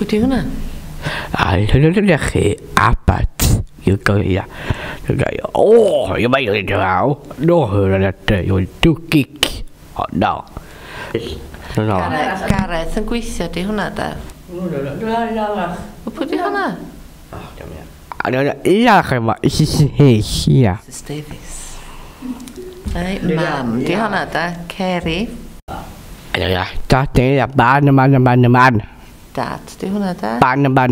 Pwy di hwnna? Ai, hynny'n chi, abat. Yw'n gael, you're making it now. No, you're too geek. Oh, no. Gareth yn gweithio di hwnna da? Pwy di hwnna? Iach yma, ia. Mrs Davies. Mam di hwnna da? Ceri. Dat is man. Dad di hwnna da?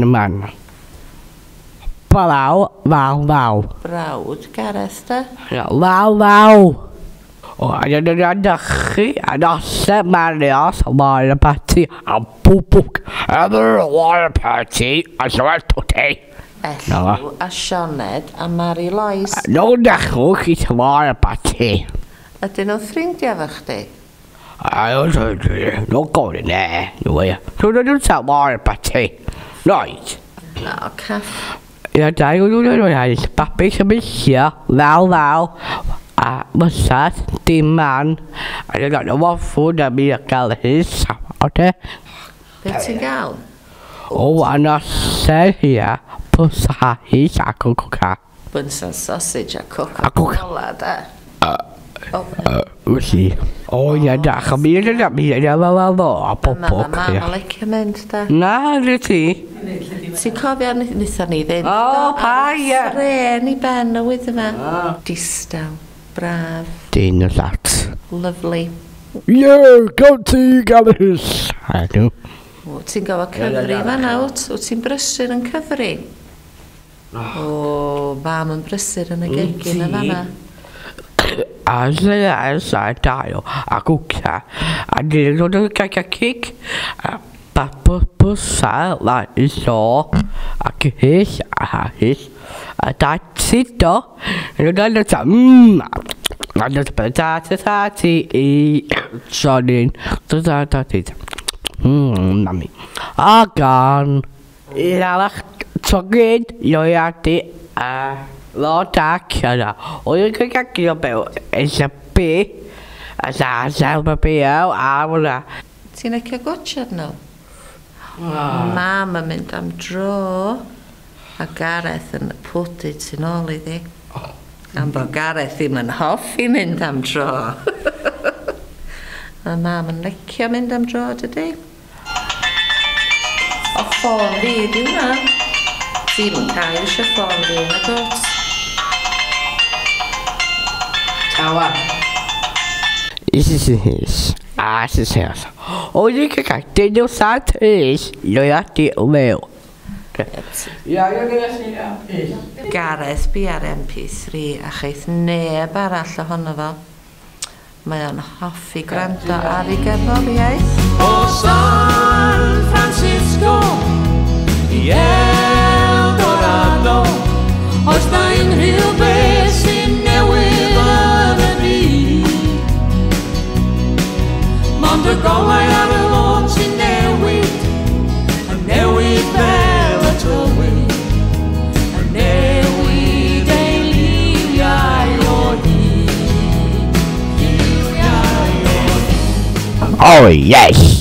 Man. Wow. Brawd Gareth da? Wow. O, ada chi, ada se Marios, water party, a bwbwg, ever water party, a sefyll tŵti. Elw a Sioned a Mary Lois. No dechrau chi te water party. Ydyn nhw'n ffrindiau fo chdi? No gofyn ne, no way. So nhw'n te water party. Right. O, caff. Ja, daar is papi sy'n law. A mysad, dim man. A dwi'n gael o ffwrdd a mi a gael hys. Ote? Be ti'n gael? O, a nosau hia, pwsa hys a coca. Bunsen sausage a Coca-Cola da? Wysi. O, ia, da, mi a a popog. Mam o licio mynd da? Na, rydw Ti'n cofio nithon ni fynd? O, pa, ia. Ren i ben o wydd yma. Distaw, braf, Dyn o lat. lyflu. Ie, gael ti gael hys. Adw. Ti'n gofio cyfri fan awt? Wyt ti'n brysur yn cyfri? O, mam yn brysur yn y gegin yn fanna. As a daio a gwca a dyn nhw'n cael cig a bwsa la iso a hys a hys a da sito nhw'n dweud ta a dweud patati I sonin patati nami a gan I lalach togyd ioiadi a Lo dac yna. O yw'n cael gagio bew. Ys y bi. Ys a sel y bi aw. A hwnna. Ti'n eich gwachod nhw? Mam yn mynd am dro. A Gareth yn pwdu tu'n ôl iddi. Am bod Gareth ddim yn hoffi mynd am dro. A mam yn licio mynd am dro, dydy? O ffôn fi, di hwnna. Ti'n yn cael eisiau ffôn fi yn y gwrs. Tawa. Is his. Is his. O yw'n cael dyn nhw sad hys. Ioiadi o mew. Ia, Gareth bu ar MP3 a cheith neb arall ohono fo. Mae o'n hoffi gwrando ar ei gerddoriaeth. O San Francisco I Eldorado Oes na unrhyw beth sy'n newydd yn y byd Mond y golau ar y lôn sy'n newid A newid fel y tywyd A newid ei liwiau o hyd Liwiau o hyd Oh, yes.